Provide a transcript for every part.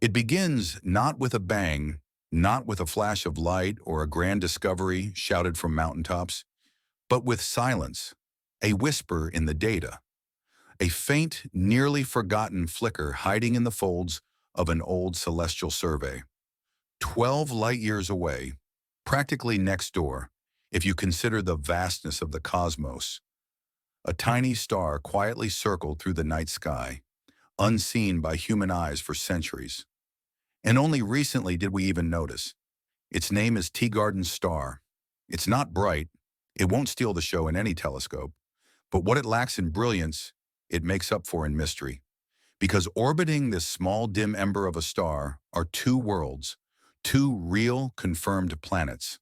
It begins not with a bang, not with a flash of light or a grand discovery shouted from mountaintops, but with silence, a whisper in the data, a faint, nearly forgotten flicker hiding in the folds of an old celestial survey. 12 light years away, practically next door, if you consider the vastness of the cosmos, a tiny star quietly circled through the night sky, unseen by human eyes for centuries. And only recently did we even notice. Its name is Teegarden Star. It's not bright. It won't steal the show in any telescope. But what it lacks in brilliance, it makes up for in mystery. Because orbiting this small dim ember of a star are two worlds, two real confirmed planets.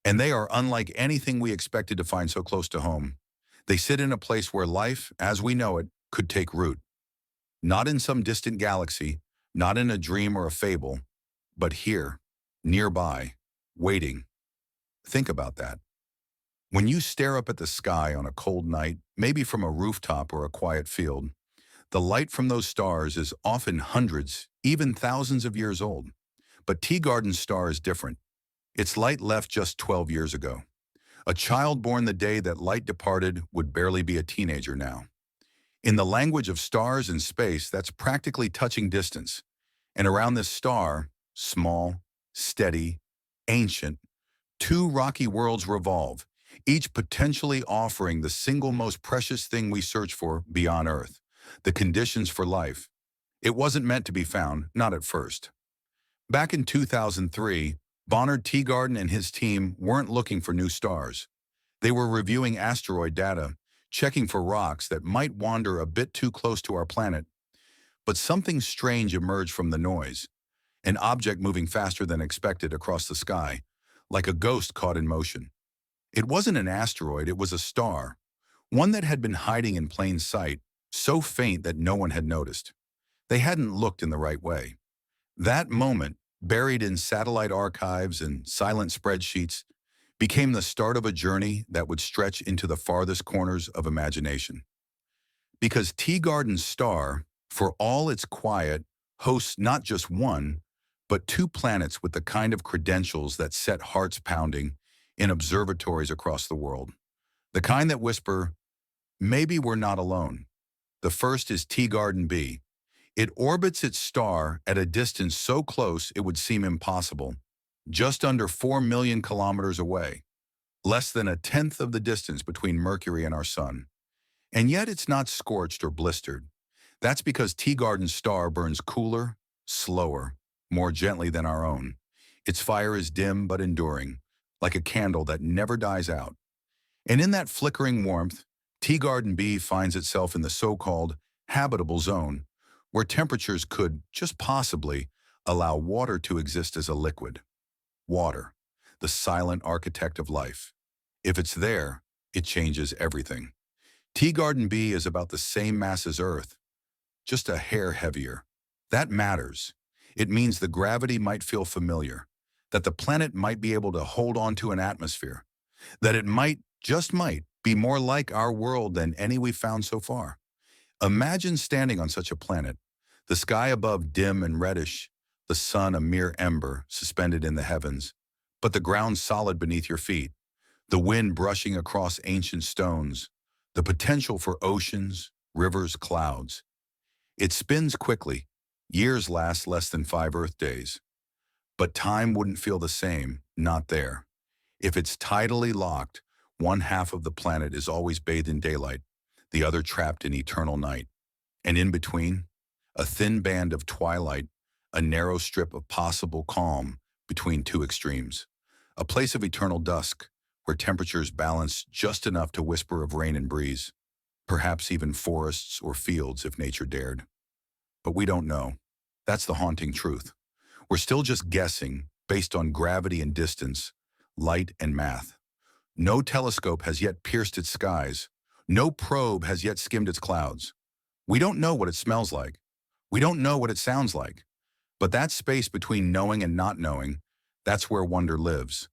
And they are unlike anything we expected to find so close to home. They sit in a place where life, as we know it, could take root. Not in some distant galaxy, not in a dream or a fable, but here, nearby, waiting. Think about that. When you stare up at the sky on a cold night, maybe from a rooftop or a quiet field, the light from those stars is often hundreds, even thousands of years old. But Teegarden Star is different. Its light left just 12 years ago. A child born the day that light departed would barely be a teenager now. In the language of stars and space, that's practically touching distance. And around this star, small, steady, ancient, two rocky worlds revolve, each potentially offering the single most precious thing we search for beyond Earth, the conditions for life. It wasn't meant to be found, not at first. Back in 2003, Bonner Teegarden and his team weren't looking for new stars. They were reviewing asteroid data, checking for rocks that might wander a bit too close to our planet. But something strange emerged from the noise, an object moving faster than expected across the sky, like a ghost caught in motion. It wasn't an asteroid, it was a star, one that had been hiding in plain sight, so faint that no one had noticed. They hadn't looked in the right way. That moment, buried in satellite archives and silent spreadsheets, became the start of a journey that would stretch into the farthest corners of imagination. Because Teegarden Star, for all its quiet, hosts not just one, but two planets with the kind of credentials that set hearts pounding in observatories across the world. The kind that whisper, maybe we're not alone. The first is Teegarden B. It orbits its star at a distance so close it would seem impossible, just under 4 million kilometers away, less than a tenth of the distance between Mercury and our Sun. And yet it's not scorched or blistered. That's because Teegarden Star burns cooler, slower, more gently than our own. Its fire is dim but enduring, like a candle that never dies out. And in that flickering warmth, Teegarden B finds itself in the so-called habitable zone, where temperatures could, just possibly, allow water to exist as a liquid. Water, the silent architect of life. If it's there, it changes everything. Teegarden B is about the same mass as Earth, just a hair heavier. That matters. It means the gravity might feel familiar, that the planet might be able to hold on to an atmosphere, that it might, just might, be more like our world than any we've found so far. Imagine standing on such a planet, the sky above dim and reddish, the sun a mere ember suspended in the heavens, but the ground solid beneath your feet, the wind brushing across ancient stones, the potential for oceans, rivers, clouds. It spins quickly. Years last less than 5 Earth days. But time wouldn't feel the same, not there. If it's tidally locked, one half of the planet is always bathed in daylight, the other trapped in eternal night. And in between, a thin band of twilight, a narrow strip of possible calm between two extremes. A place of eternal dusk, where temperatures balance just enough to whisper of rain and breeze, perhaps even forests or fields if nature dared. But we don't know. That's the haunting truth. We're still just guessing based on gravity and distance, light and math. No telescope has yet pierced its skies. No probe has yet skimmed its clouds. We don't know what it smells like. We don't know what it sounds like. But that space between knowing and not knowing, that's where wonder lives.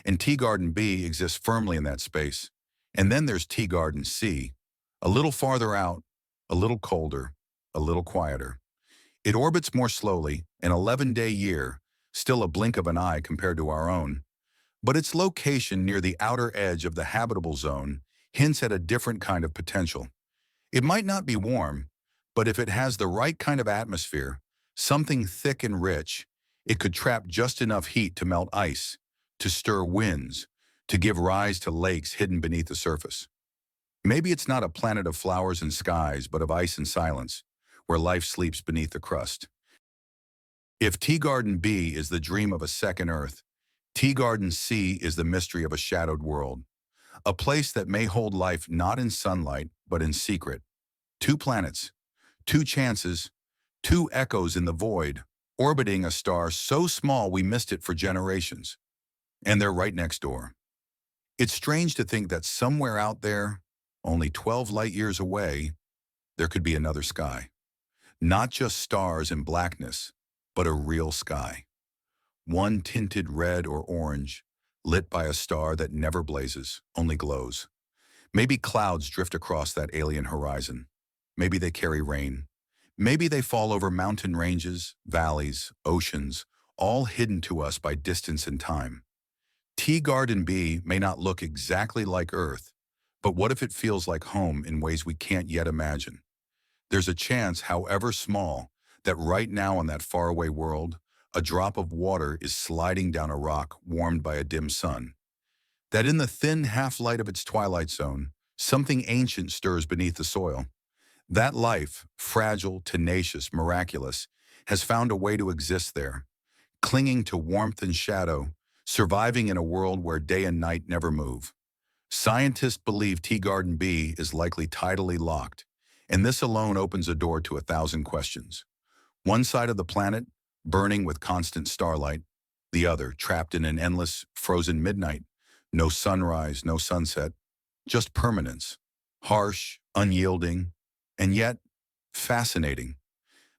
And Teegarden B exists firmly in that space. And then there's Teegarden C, a little farther out, a little colder, a little quieter. It orbits more slowly, an 11-day year, still a blink of an eye compared to our own, but its location near the outer edge of the habitable zone hints at a different kind of potential. It might not be warm, but if it has the right kind of atmosphere, something thick and rich, it could trap just enough heat to melt ice, to stir winds, to give rise to lakes hidden beneath the surface. Maybe it's not a planet of flowers and skies, but of ice and silence, where life sleeps beneath the crust. If Teegarden B is the dream of a second Earth, Teegarden C is the mystery of a shadowed world, a place that may hold life not in sunlight, but in secret. Two planets, two chances, two echoes in the void, orbiting a star so small we missed it for generations. And they're right next door. It's strange to think that somewhere out there, only 12 light years away, there could be another sky. Not just stars and blackness, but a real sky. One tinted red or orange, lit by a star that never blazes, only glows. Maybe clouds drift across that alien horizon. Maybe they carry rain. Maybe they fall over mountain ranges, valleys, oceans, all hidden to us by distance and time. Teegarden B may not look exactly like Earth, but what if it feels like home in ways we can't yet imagine? There's a chance, however small, that right now in that faraway world, a drop of water is sliding down a rock warmed by a dim sun. That in the thin half-light of its twilight zone, something ancient stirs beneath the soil. That life, fragile, tenacious, miraculous, has found a way to exist there, clinging to warmth and shadow, surviving in a world where day and night never move. Scientists believe Teegarden B is likely tidally locked, and this alone opens a door to 1,000 questions. One side of the planet, burning with constant starlight, the other trapped in an endless, frozen midnight. No sunrise, no sunset, just permanence. Harsh, unyielding, and yet fascinating.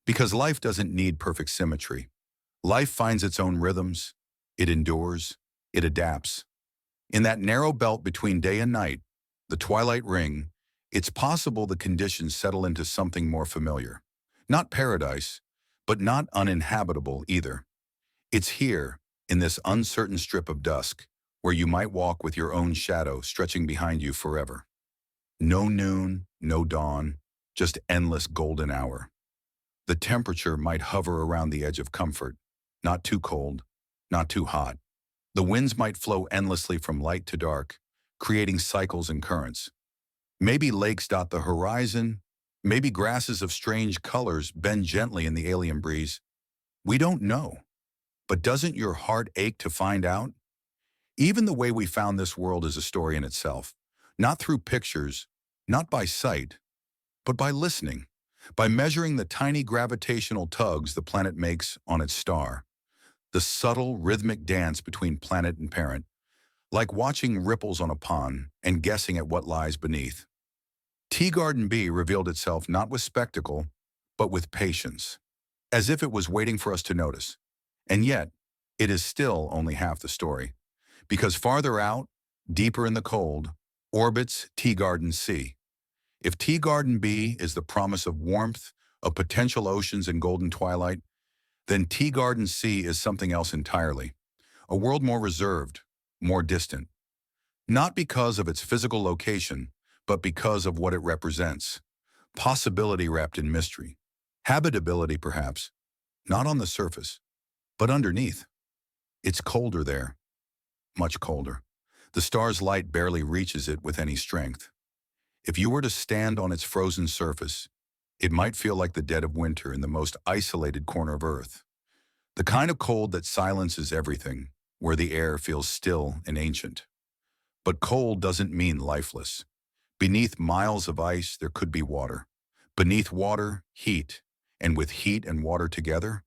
Because life doesn't need perfect symmetry. Life finds its own rhythms, it endures, it adapts. In that narrow belt between day and night, the twilight ring, it's possible the conditions settle into something more familiar. Not paradise, but not uninhabitable either. It's here, in this uncertain strip of dusk, where you might walk with your own shadow stretching behind you forever. No noon, no dawn, just endless golden hour. The temperature might hover around the edge of comfort, not too cold, not too hot. The winds might flow endlessly from light to dark, creating cycles and currents. Maybe lakes dot the horizon, maybe grasses of strange colors bend gently in the alien breeze. We don't know. But doesn't your heart ache to find out? Even the way we found this world is a story in itself, not through pictures, not by sight, but by listening, by measuring the tiny gravitational tugs the planet makes on its star, the subtle rhythmic dance between planet and parent, like watching ripples on a pond and guessing at what lies beneath. Teegarden B revealed itself not with spectacle, but with patience, as if it was waiting for us to notice. And yet, it is still only half the story, because farther out, deeper in the cold, orbits Teegarden C. If Teegarden B is the promise of warmth, of potential oceans and golden twilight, then Teegarden C is something else entirely, a world more reserved, more distant. Not because of its physical location, but because of what it represents. Possibility wrapped in mystery. Habitability, perhaps, not on the surface, but underneath. It's colder there, much colder. The star's light barely reaches it with any strength. If you were to stand on its frozen surface, it might feel like the dead of winter in the most isolated corner of Earth. The kind of cold that silences everything, where the air feels still and ancient. But cold doesn't mean lifeless. Beneath miles of ice, there could be water. Beneath water, heat. And with heat and water together,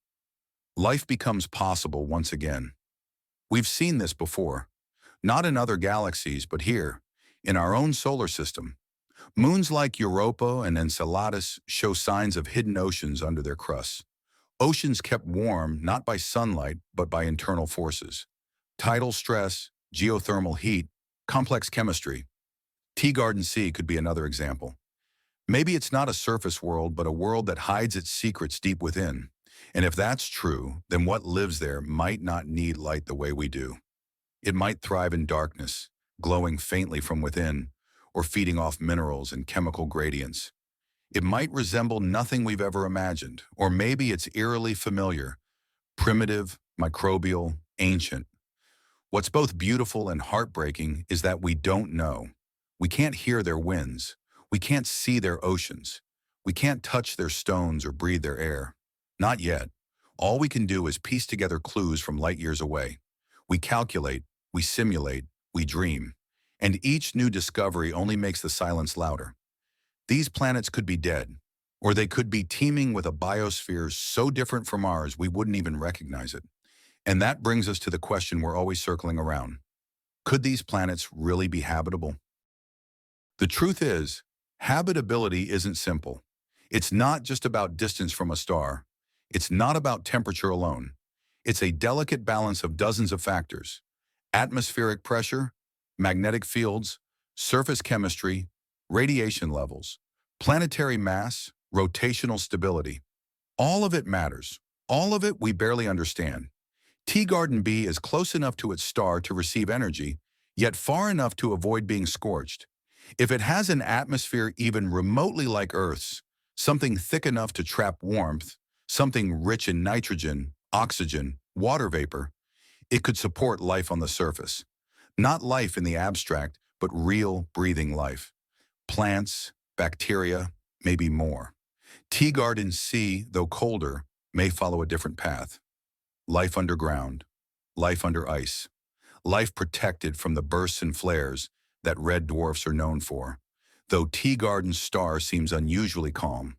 life becomes possible once again. We've seen this before, not in other galaxies, but here, in our own solar system. Moons like Europa and Enceladus show signs of hidden oceans under their crusts. Oceans kept warm not by sunlight, but by internal forces. Tidal stress, geothermal heat, complex chemistry. Teegarden C could be another example. Maybe it's not a surface world, but a world that hides its secrets deep within. And if that's true, then what lives there might not need light the way we do. It might thrive in darkness, glowing faintly from within, or feeding off minerals and chemical gradients. It might resemble nothing we've ever imagined, or maybe it's eerily familiar, primitive, microbial, ancient. What's both beautiful and heartbreaking is that we don't know. We can't hear their winds. We can't see their oceans. We can't touch their stones or breathe their air. Not yet. All we can do is piece together clues from light years away. We calculate, we simulate, we dream. And each new discovery only makes the silence louder. These planets could be dead, or they could be teeming with a biosphere so different from ours we wouldn't even recognize it. And that brings us to the question we're always circling around. Could these planets really be habitable? The truth is, habitability isn't simple. It's not just about distance from a star. It's not about temperature alone. It's a delicate balance of dozens of factors: atmospheric pressure, magnetic fields, surface chemistry, radiation levels, planetary mass, rotational stability. All of it matters. All of it we barely understand. Teegarden B is close enough to its star to receive energy, yet far enough to avoid being scorched. If it has an atmosphere even remotely like Earth's, something thick enough to trap warmth, something rich in nitrogen, oxygen, water vapor, it could support life on the surface. Not life in the abstract, but real, breathing life. Plants, bacteria, maybe more. Teegarden C, though colder, may follow a different path. Life underground, life under ice, life protected from the bursts and flares that red dwarfs are known for, though Teegarden Star seems unusually calm.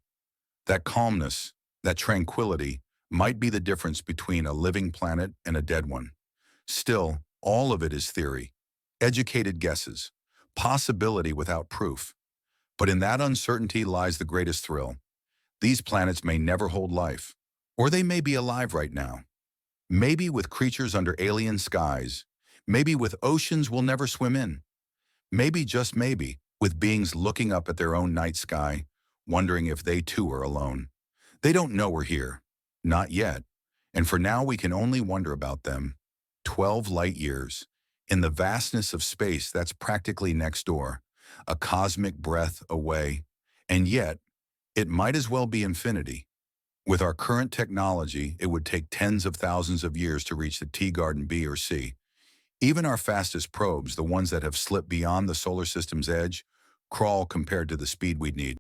That calmness, that tranquility, might be the difference between a living planet and a dead one. Still, all of it is theory, educated guesses, possibility without proof. But in that uncertainty lies the greatest thrill. These planets may never hold life, or they may be alive right now. Maybe with creatures under alien skies, maybe with oceans we'll never swim in. Maybe, just maybe, with beings looking up at their own night sky, wondering if they too are alone. They don't know we're here. Not yet. And for now we can only wonder about them. 12 light years. In the vastness of space that's practically next door. A cosmic breath away. And yet, it might as well be infinity. With our current technology, it would take tens of thousands of years to reach the Teegarden B or C. Even our fastest probes, the ones that have slipped beyond the solar system's edge, crawl compared to the speed we'd need.